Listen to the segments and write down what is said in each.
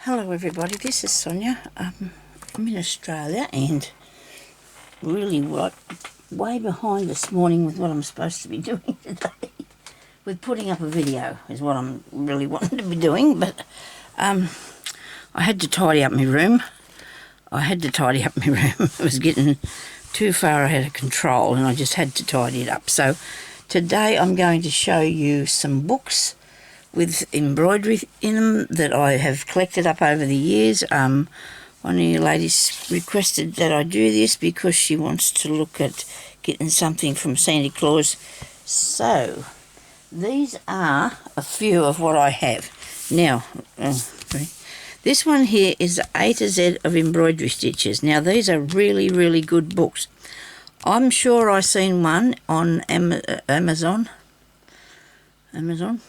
Hello everybody, this is Sonya. I'm in Australia and really way behind this morning with what I'm supposed to be doing today. With putting up a video is what I'm really wanting to be doing, but I had to tidy up my room. It was getting too far out of control and I just had to tidy it up. So today I'm going to show you some books with embroidery in them that I have collected up over the years. One of you ladies requested that I do this because she wants to look at getting something from Santa Claus. So these are a few of what I have. Now, this one here is A to Z of embroidery stitches. Now these are really, really good books. I'm sure I seen one on Amazon,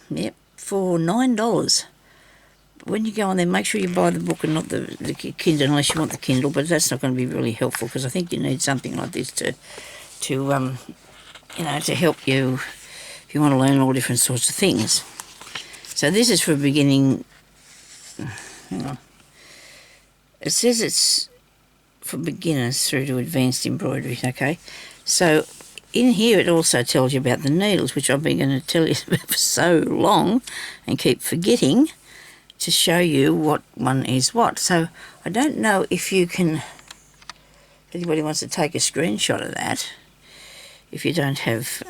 yep, for $9. When you go on there, make sure you buy the book and not the Kindle, unless you want the Kindle, but that's not going to be really helpful because I think you need something like this to help you if you want to learn all different sorts of things. So this is for beginning. Hang on. It says it's for beginners through to advanced embroidery, okay? So in here it also tells you about the needles, which I've been going to tell you about for so long and keep forgetting to show you what one is what. So I don't know if you can, if anybody wants to take a screenshot of that. If you don't have,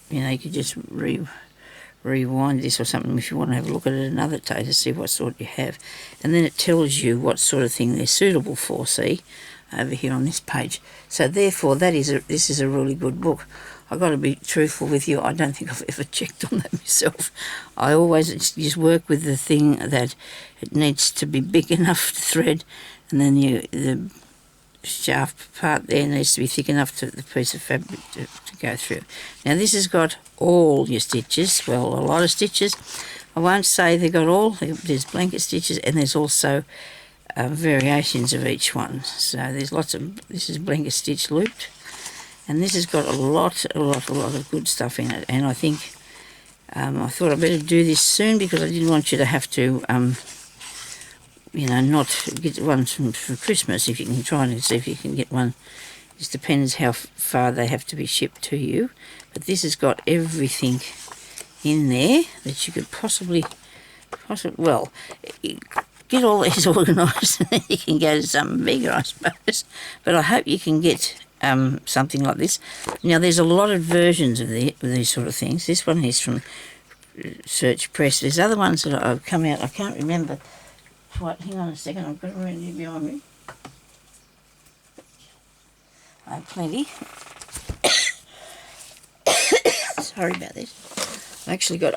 you could just rewind this or something if you want to have a look at it another day to see what sort you have. And then it tells you what sort of thing they're suitable for, see, over here on this page. So therefore this is a really good book. I've got to be truthful with you, I don't think I've ever checked on that myself. I always just work with the thing that it needs to be big enough to thread, and then the shaft part there needs to be thick enough to the piece of fabric to go through. Now this has got all your stitches, well, a lot of stitches. I won't say they got all, there's blanket stitches and there's also variations of each one. So there's lots of, this is blanket stitch looped, and this has got a lot of good stuff in it. And I think I thought I'd better do this soon because I didn't want you to have to not get one for Christmas. If you can try and see if you can get one. It just depends how far they have to be shipped to you. But this has got everything in there that you could possibly well, get all these organised and then you can go to something bigger, I suppose. But I hope you can get something like this. Now there's a lot of versions of these sort of things. This one is from Search Press. There's other ones that have come out. I can't remember. What? Hang on a second. I've got it around here behind me. I have plenty. Sorry about this. I've actually got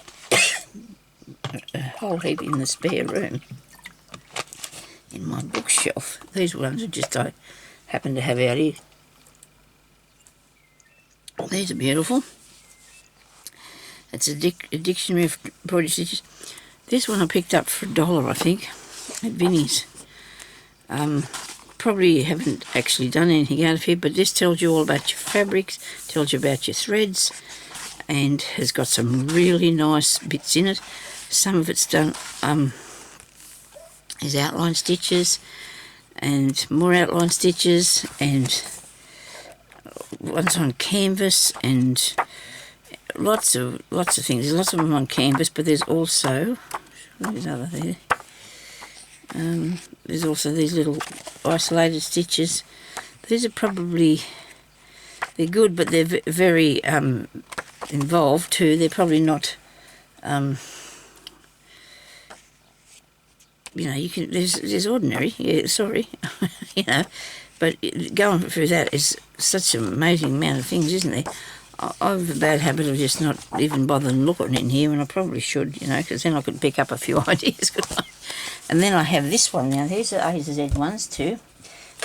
a whole heap in the spare room in my bookshelf. These ones are just I happen to have out here. These are beautiful. It's a dictionary of embroidery stitches. This one I picked up for $1, I think, at Vinnie's. Probably haven't actually done anything out of here, but this tells you all about your fabrics, tells you about your threads, and has got some really nice bits in it. Some of it's done is outline stitches and more outline stitches, and one's on canvas, and lots of things. There's lots of them on canvas, but there's also there's also these little isolated stitches. These are probably, they're good, but they're very involved too. They're probably not, you can, there's ordinary, yeah, sorry, but going through that is such an amazing amount of things, isn't there? I have a bad habit of just not even bothering looking in here, and I probably should, because then I could pick up a few ideas, couldn't I? And then I have this one now. These are A to Z ones too.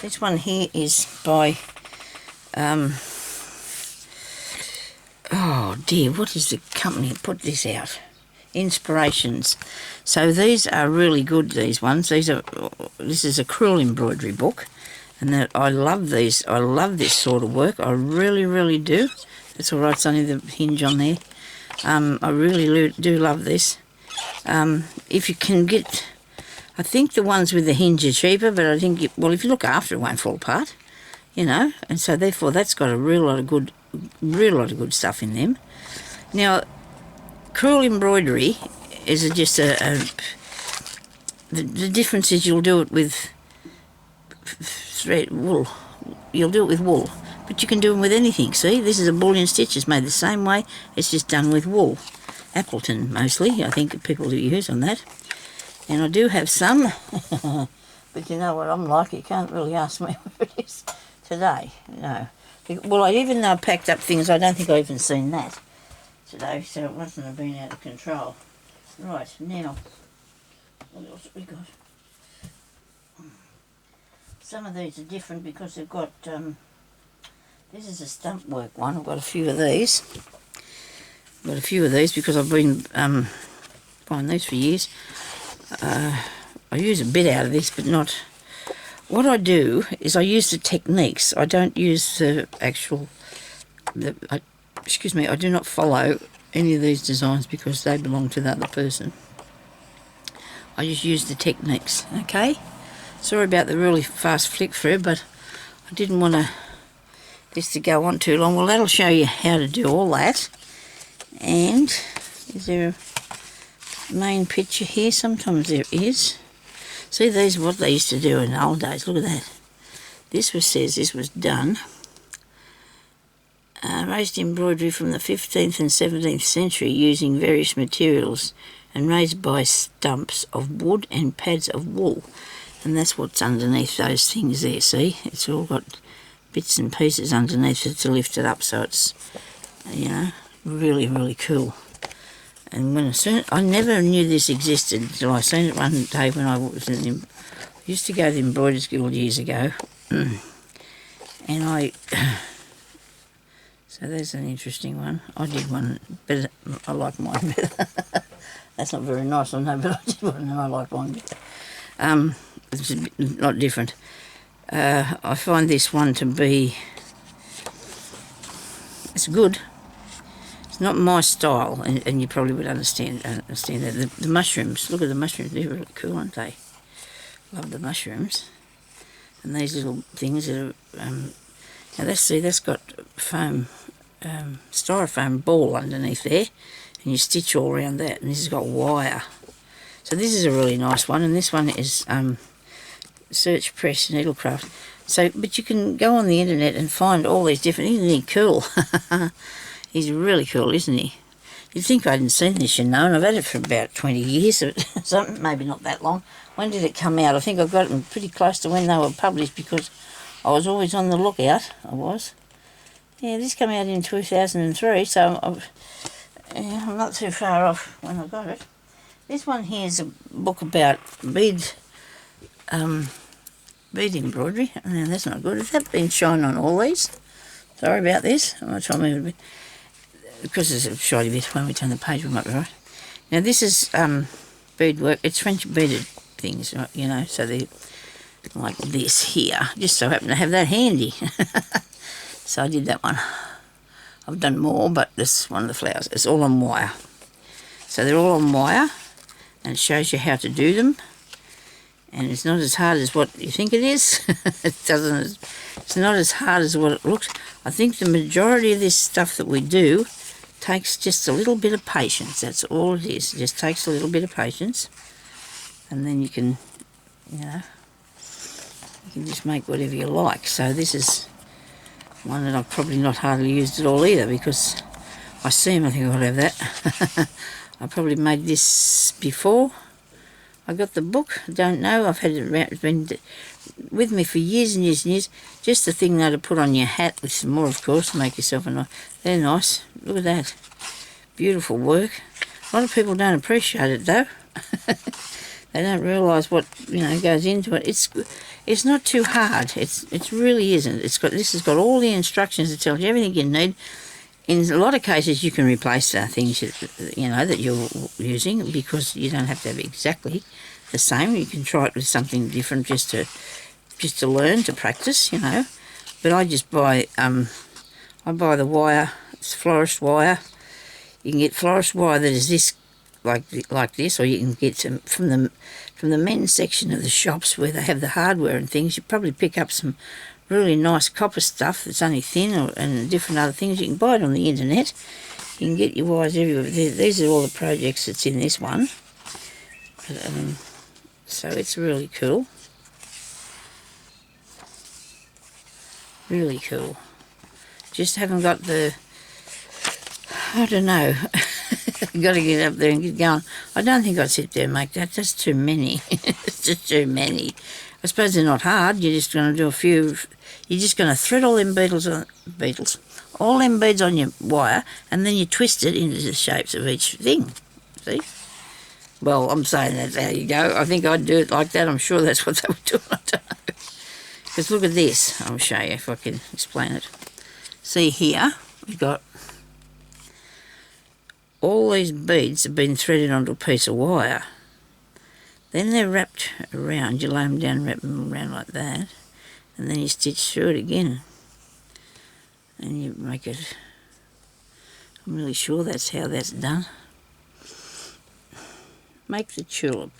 This one here is by, oh dear, what is the company that put this out? Inspirations. So these are really good, these ones. This is a crewel embroidery book, and I love these. I love this sort of work. I really, really do. That's all right, it's only the hinge on there. I really do love this. If you can get I think the ones with the hinge are cheaper, but I think, well, if you look after it, won't fall apart, you know, and so therefore that's got a real lot of good stuff in them. Now, crewel embroidery is just the difference is you'll do it with thread, wool. You'll do it with wool, but you can do them with anything. See, this is a bullion stitch. It's made the same way. It's just done with wool. Appleton mostly, I think people do use on that. And I do have some, but you know what I'm like, you can't really ask me what it is today. No. Well, even though I packed up things, I don't think I even seen that today, so it mustn't have been out of control. Right, now, what else have we got? Some of these are different because they've got, this is a stump work one. I've got a few of these. Because I've been buying these for years. I use a bit out of this, but not. What I do is I use the techniques. I don't use the actual. I do not follow any of these designs because they belong to the other person. I just use the techniques. Okay. Sorry about the really fast flick through, but I didn't want this to go on too long. Well, that'll show you how to do all that. And is there a main picture here? Sometimes there is. See, these are what they used to do in the old days. Look at that. Says this was done. Raised embroidery from the 15th and 17th century using various materials and raised by stumps of wood and pads of wool. And that's what's underneath those things there, see? It's all got bits and pieces underneath it to lift it up, so it's, you know, really, really cool. And when I never knew this existed until I seen it one day when I was I used to go to the Embroidery School years ago. And so there's an interesting one. I did one better. I like mine better. That's not very nice, I know, but I did one and I like mine better. It's a lot different. I find this one to be, it's good. It's not my style, and you probably would understand that. The mushrooms, look at the mushrooms, they're really cool, aren't they? Love the mushrooms. And these little things that are, now that's got foam, styrofoam ball underneath there, and you stitch all around that, and this has got wire. So this is a really nice one, and this one is Search Press Needlecraft. So, but you can go on the internet and find all these different, isn't he cool? He's really cool, isn't he? You'd think I hadn't seen this, you know, and I've had it for about 20 years, something, maybe not that long. When did it come out? I think I got them pretty close to when they were published because I was always on the lookout. I was. Yeah, this came out in 2003, so I'm not too far off when I got it. This one here is a book about bead embroidery. Now that's not good. Has that been shown on all these? Sorry about this. I'm going to try and move it a bit. Because there's a shoddy bit when we turn the page, we might be right. Now this is beadwork. It's French beaded things, you know, so they're like this here. Just so happen to have that handy. So I did that one. I've done more, but this is one of the flowers. It's all on wire. So they're all on wire, and it shows you how to do them. And it's not as hard as what you think it is. It's not as hard as what it looks. I think the majority of this stuff that we do takes just a little bit of patience. That's all it is. It just takes a little bit of patience. And then you can, you know, you can just make whatever you like. So this is one that I've probably not hardly used at all either because I see them, I think I'll have that. I probably made this before I got the book. Don't know. I've had it around. It's been with me for years and years and years. Just the thing though to put on your hat with some more, of course, to make yourself a nice. They're nice. Look at that. Beautiful work. A lot of people don't appreciate it though. They don't realise what, you know, goes into it. It's not too hard. It really isn't. This has got all the instructions that tell you everything you need. In a lot of cases, you can replace things you know that you're using because you don't have to have exactly the same. You can try it with something different just to learn, to practice, you know. But I just buy the wire. It's florist wire. You can get florist wire that is this like this, or you can get some from the from the men's section of the shops where they have the hardware and things, you probably pick up some really nice copper stuff that's only thin and different other things. You can buy it on the internet. You can get your wires everywhere. These are all the projects that's in this one. So it's really cool. Really cool. Just haven't got the, I don't know. Got to get up there and get going. I don't think I'd sit there and make that. That's too many. It's just too many. I suppose they're not hard. You're just going to do a few. You're just going to thread all them all them beads on your wire, and then you twist it into the shapes of each thing. See? Well, I'm saying that's how you go. I think I'd do it like that. I'm sure that's what they were doing. I don't know. Because look at this. I'll show you if I can explain it. See here, we've got all these beads have been threaded onto a piece of wire. Then they're wrapped around. You lay them down, wrap them around like that, and then you stitch through it again. And you make it, I'm really sure that's how that's done. Make the tulip.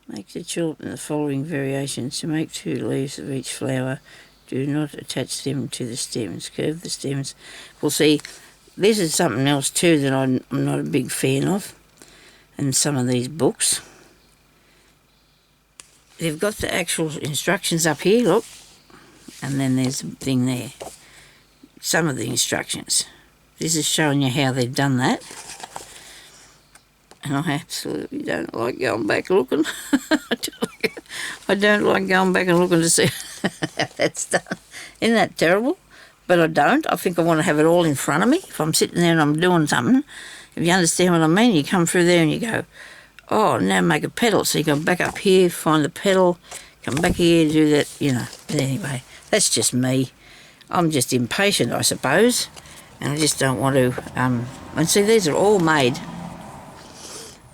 Make the tulip in the following variations. To make 2 leaves of each flower, do not attach them to the stems. Curve the stems. Well, see, this is something else too that I'm not a big fan of. And some of these books, they've got the actual instructions up here, look. And then there's a thing there. Some of the instructions. This is showing you how they've done that. And I absolutely don't like going back looking. I don't like going back and looking to see how that's done. Isn't that terrible? But I don't. I think I want to have it all in front of me. If I'm sitting there and I'm doing something, if you understand what I mean, you come through there and you go, oh, now make a petal. So you go back up here, find the petal, come back here, do that, you know. But anyway, that's just me. I'm just impatient, I suppose. And I just don't want to... and see, these are all made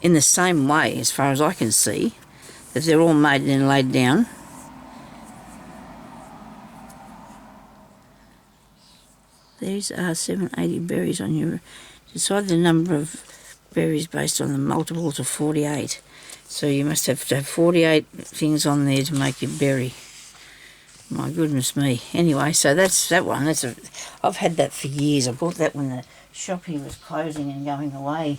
in the same way, as far as I can see, that they're all made and then laid down. These are 780 berries on your... Decide the number of berries based on the multiples of 48. So you must have to have 48 things on there to make your berry. My goodness me. Anyway, so that's that one. I've had that for years. I bought that when the shop here was closing and going away.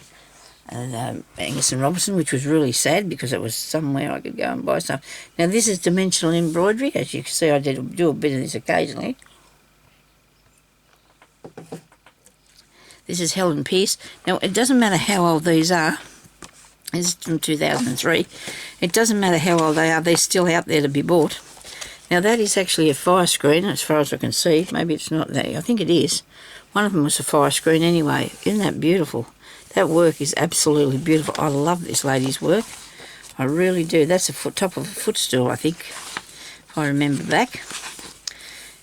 Angus and Robertson, which was really sad because it was somewhere I could go and buy stuff. Now this is dimensional embroidery. As you can see, I do a bit of this occasionally. This is Helen Pierce. Now it doesn't matter how old these are. This is from 2003. It doesn't matter how old they are. They're still out there to be bought. Now that is actually a fire screen as far as I can see. Maybe it's not there. I think it is. One of them was a fire screen anyway. Isn't that beautiful? That work is absolutely beautiful. I love this lady's work. I really do. That's a top of a footstool, I think, if I remember back.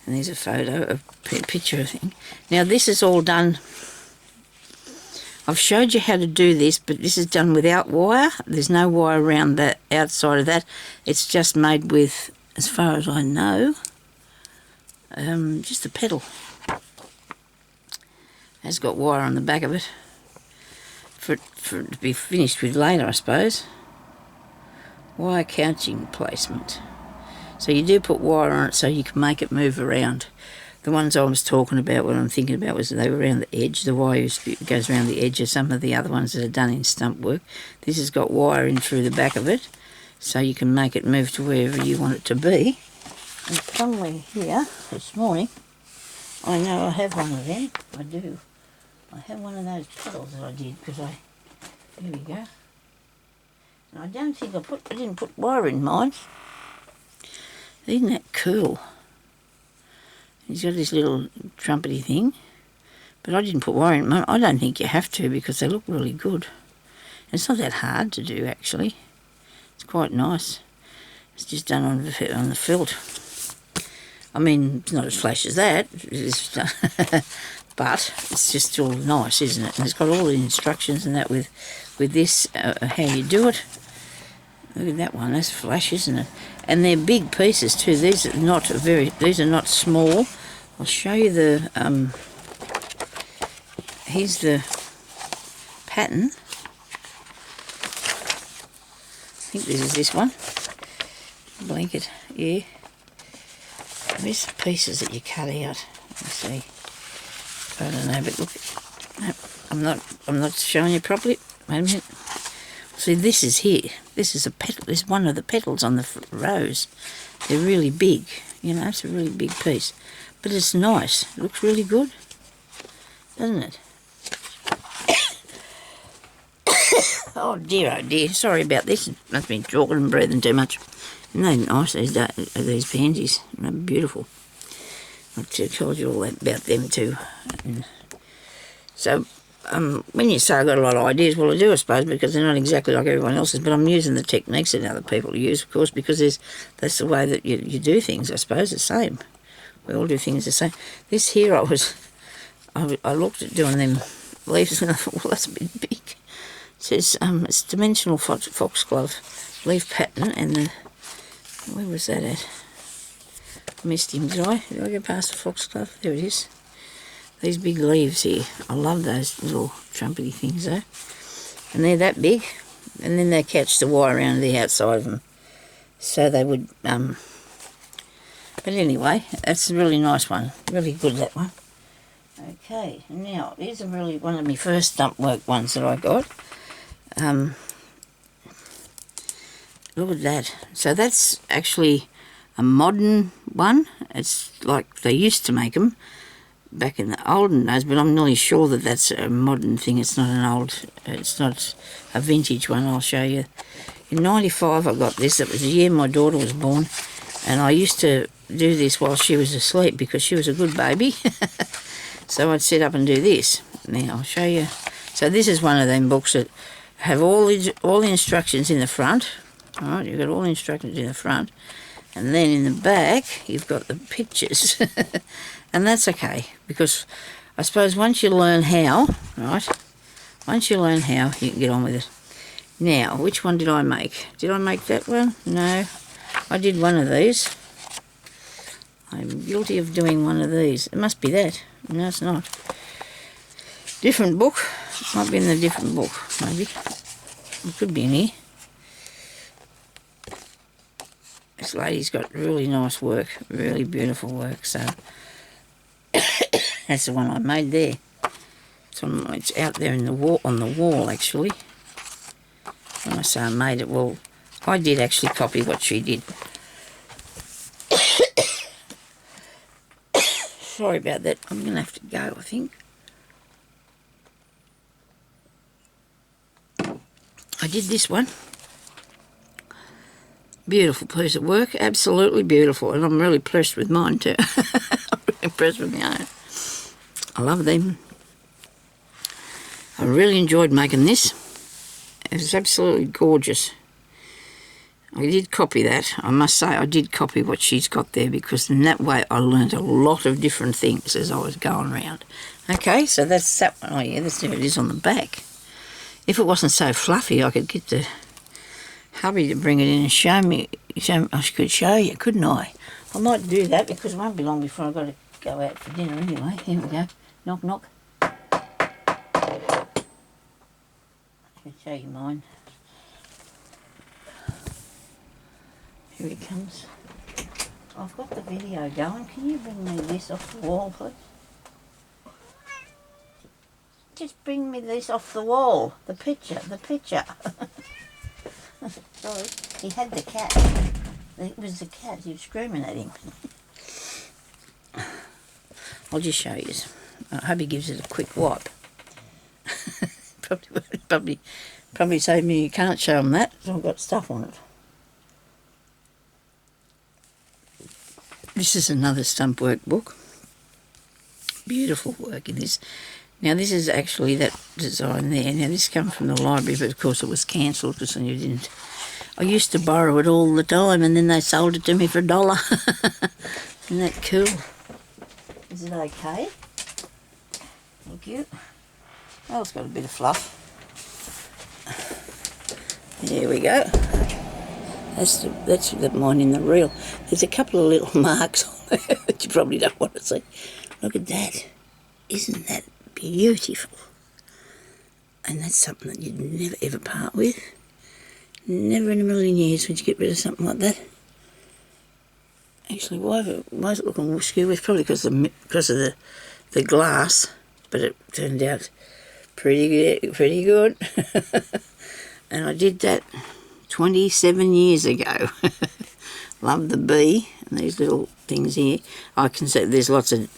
And there's a photo, a picture, I think. Now this is all done. I've showed you how to do this, but this is done without wire. There's no wire around that outside of that. It's just made with, as far as I know, just a petal. It's got wire on the back of it. For it to be finished with later, I suppose. Wire couching placement. So you do put wire on it so you can make it move around. The ones I was talking about, what I'm thinking about, was they were around the edge. The wire goes around the edge of some of the other ones that are done in stump work. This has got wire in through the back of it, so you can make it move to wherever you want it to be. And somewhere here, this morning, I know I have one of them. I do. I have one of those petals that I did because here we go. And I don't think I didn't put wire in mine. Isn't that cool? He's got this little trumpety thing, but I didn't put wire in mine. I don't think you have to because they look really good. And it's not that hard to do actually. It's quite nice. It's just done on the felt. I mean, it's not as flash as that. But it's just still nice, isn't it? And it's got all the instructions and that with this, how you do it. Look at that one, that's flash, isn't it? And they're big pieces too. These are not small. I'll show you the, here's the pattern. think this is this one. Blanket, yeah. Where's the pieces that you cut out? Let's see. I don't know, but look. No, I'm not showing you properly. Wait a minute. See, this is here. This is a petal. This is one of the petals on the rose. They're really big. You know, it's a really big piece. But it's nice. It looks really good, doesn't it? Oh dear. Sorry about this. Must be talking and breathing too much. Isn't they nice, these pansies? They're beautiful. I told you all that about them too. So, when you say I've got a lot of ideas, well I do, I suppose, because they're not exactly like everyone else's, but I'm using the techniques that other people use, of course, because that's the way that you do things, I suppose, the same. We all do things the same. This here, I looked at doing them leaves and I thought, well, that's a bit big. It says it's dimensional foxglove leaf pattern, and where was that at? I missed him, did I? Did I go past the foxglove? There it is. These big leaves here. I love those little trumpety things though. And they're that big. And then they catch the wire around the outside of them. So they would, but anyway, that's a really nice one. Really good, that one. Okay, now, these are really one of my first stump work ones that I got. Look at that. So that's actually a modern one. It's like they used to make them back in the olden days, but I'm nearly sure that that's a modern thing. It's not it's not a vintage one. I'll show you. In 95 I got this. It was the year my daughter was born, and I used to do this while she was asleep because she was a good baby. So I'd sit up and do this. Now I'll show you. So this is one of them books that have all the instructions in the front. All right, you've got all the instructions in the front, and then in the back you've got the pictures. And that's okay, because I suppose once you learn how, right, once you learn how, you can get on with it. Now, which one did I make? Did I make that one? No. I did one of these. I'm guilty of doing one of these. It must be that. No, it's not. Different book. It might be in the different book, maybe. It could be in here. This lady's got really nice work, really beautiful work, so that's the one I made there. It's out there in the wall, on the wall actually. When I say I made it, well, I did actually copy what she did. Sorry about that. I'm going to have to go, I think. I did this one. Beautiful piece of work, absolutely beautiful, and I'm really impressed with mine too. I'm really impressed with my own. I love them. I really enjoyed making this. It was absolutely gorgeous. I did copy that. I must say I did copy what she's got there, because in that way I learned a lot of different things as I was going around. Okay, so that's that one. Oh yeah, that's there it is on the back. If it wasn't so fluffy, I could get the hubby to bring it in and show me. I could show you, couldn't I? I might do that, because it won't be long before I've got to go out for dinner anyway. Here we go. Knock, knock. I can show you mine. Here he comes. I've got the video going. Can you bring me this off the wall, please? Just bring me this off the wall. The picture. Sorry, he had the cat. It was the cat. He was screaming at him. I'll just show you. I hope he gives it a quick wipe. probably say to me you can't show him that, because I've got stuff on it. This is another stump workbook. Beautiful work in this. Now this is actually that design there. Now this comes from the library, but of course it was cancelled because you didn't. I used to borrow it all the time, and then they sold it to me for $1. Isn't that cool? Is it okay? Thank you. Oh, it's got a bit of fluff. There we go. That's the mine in the reel. There's a couple of little marks on there that you probably don't want to see. Look at that. Isn't that beautiful? And that's something that you'd never ever part with. Never in a million years would you get rid of something like that. Actually, why is it looking skew? It's probably because of the glass, but it turned out pretty good. And I did that 27 years ago. Love the bee and these little things here. I can see there's lots of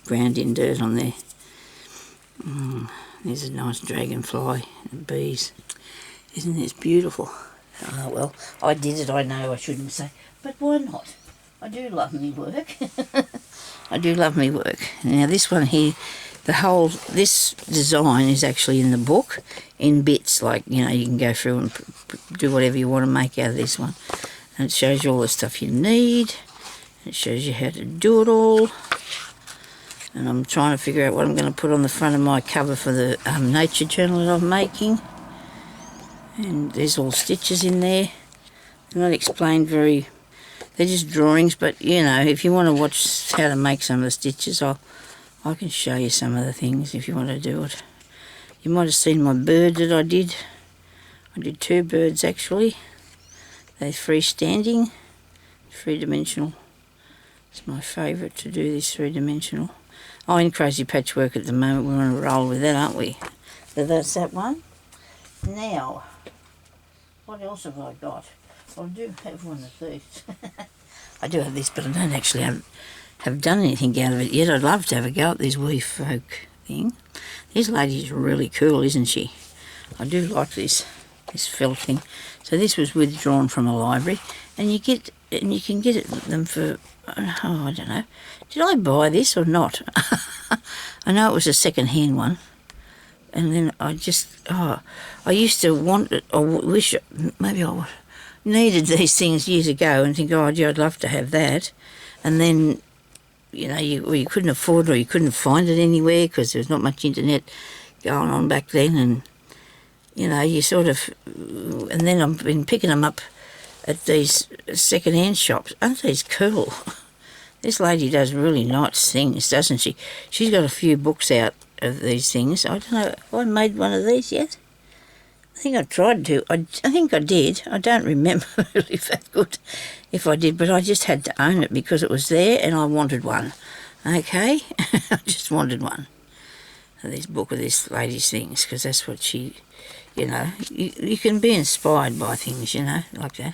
ground in dirt on there. There's a nice dragonfly and bees. Isn't this beautiful? Oh well, I did it. I know I shouldn't say, but why not? I do love me work. I do love me work. Now this one here, this design is actually in the book in bits. Like, you know, you can go through and do whatever you want to make out of this one. And it shows you all the stuff you need. It shows you how to do it all. And I'm trying to figure out what I'm going to put on the front of my cover for the nature journal that I'm making. And there's all stitches in there. They're not explained very... They're just drawings, but, you know, if you want to watch how to make some of the stitches, I can show you some of the things if you want to do it. You might have seen my bird that I did. I did 2 birds, actually. They're freestanding, 3-dimensional. It's my favourite to do this 3-dimensional. Oh, in Crazy Patchwork at the moment, we're on a roll with that, aren't we? So that's that one. Now, what else have I got? I do have one of these. I do have this, but I don't actually have done anything out of it yet. I'd love to have a go at this wee folk thing. This lady's really cool, isn't she? I do like this felt thing. So this was withdrawn from a library, and you can get them for, oh, I don't know. Did I buy this or not? I know it was a second-hand one, and then I used to want it, or wish maybe I needed these things years ago, and think, oh, gee, I'd love to have that, and then, you know, you couldn't afford it, or you couldn't find it anywhere because there was not much internet going on back then, and you know, you sort of, and then I've been picking them up at these second-hand shops. Aren't these cool? This lady does really nice things, doesn't she? She's got a few books out of these things. I don't know, have I made one of these yet? I think I tried to. I think I did. I don't remember really that good if I did, but I just had to own it because it was there and I wanted one. Okay? I just wanted one of this book of this lady's things, because that's what she... You know, you can be inspired by things, you know, like that.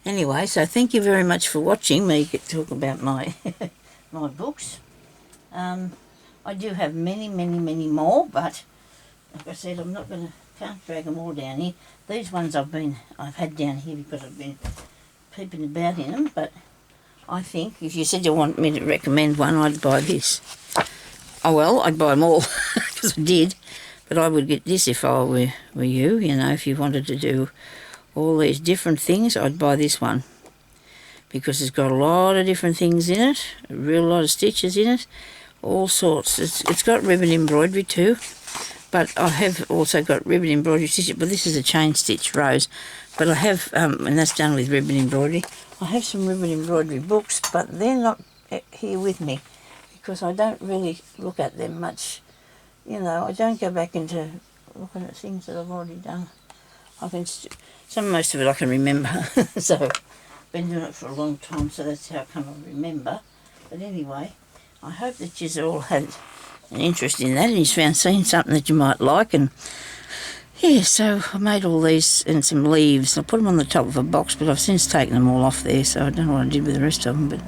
Anyway, so thank you very much for watching me talk about my my books. I do have many more, but like I said, can't drag them all down here. These ones I've had down here because I've been peeping about in them, but I think if you said you want me to recommend one, I'd buy this. Oh well, I'd buy them all because I did. But I would get this if I were you, you know, if you wanted to do all these different things, I'd buy this one. Because it's got a lot of different things in it, a real lot of stitches in it, all sorts. It's got ribbon embroidery too, but I have also got ribbon embroidery stitches, but this is a chain stitch rose. But I have, and that's done with ribbon embroidery. I have some ribbon embroidery books, but they're not here with me because I don't really look at them much. You know, I don't go back into looking at things that I've already done. Most of it I can remember. So, been doing it for a long time, so that's how come I remember. But anyway, I hope that you've all had an interest in that and you've seen something that you might like. And yeah, so I made all these and some leaves. I put them on the top of a box, but I've since taken them all off there, so I don't know what I did with the rest of them. But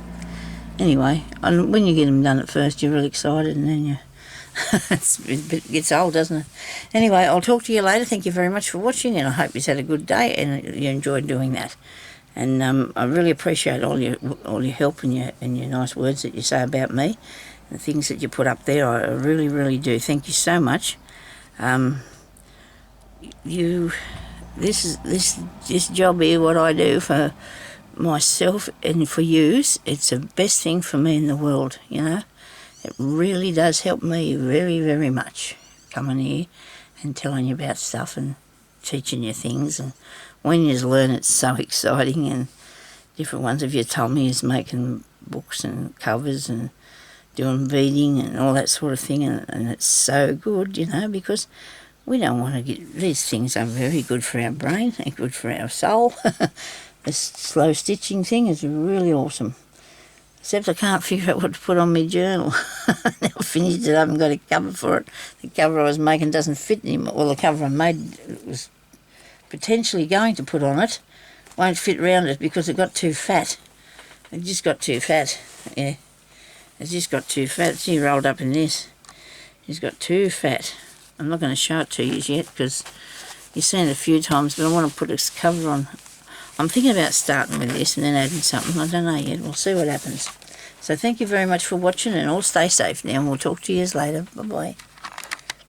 anyway, and when you get them done at first, you're really excited, and then you... it gets old, doesn't it? Anyway, I'll talk to you later. Thank you very much for watching, and I hope you've had a good day and you enjoyed doing that. And I really appreciate all your help and your nice words that you say about me, and the things that you put up there. I really do. Thank you so much. This job here, what I do for myself and for yous, it's the best thing for me in the world, you know. It really does help me very much, coming here and telling you about stuff and teaching you things. And when you learn, it's so exciting. And different ones of you told me is making books and covers and doing beading and all that sort of thing. And it's so good, you know, because We don't want to get... These things are very good for our brain and good for our soul. This slow stitching thing is really awesome. Except I can't figure out what to put on my journal. Now I finished it, I haven't got a cover for it. The cover I was making doesn't fit anymore. Well, the cover I made was potentially going to put on it. Won't fit round it because it got too fat. It just got too fat, yeah. It's just got too fat. See, rolled up in this. It's got too fat. I'm not going to show it to you yet because you've seen it a few times, but I want to put this cover on. I'm thinking about starting with this and then adding something. I don't know yet. We'll see what happens. So thank you very much for watching and all stay safe now and we'll talk to you later. Bye-bye.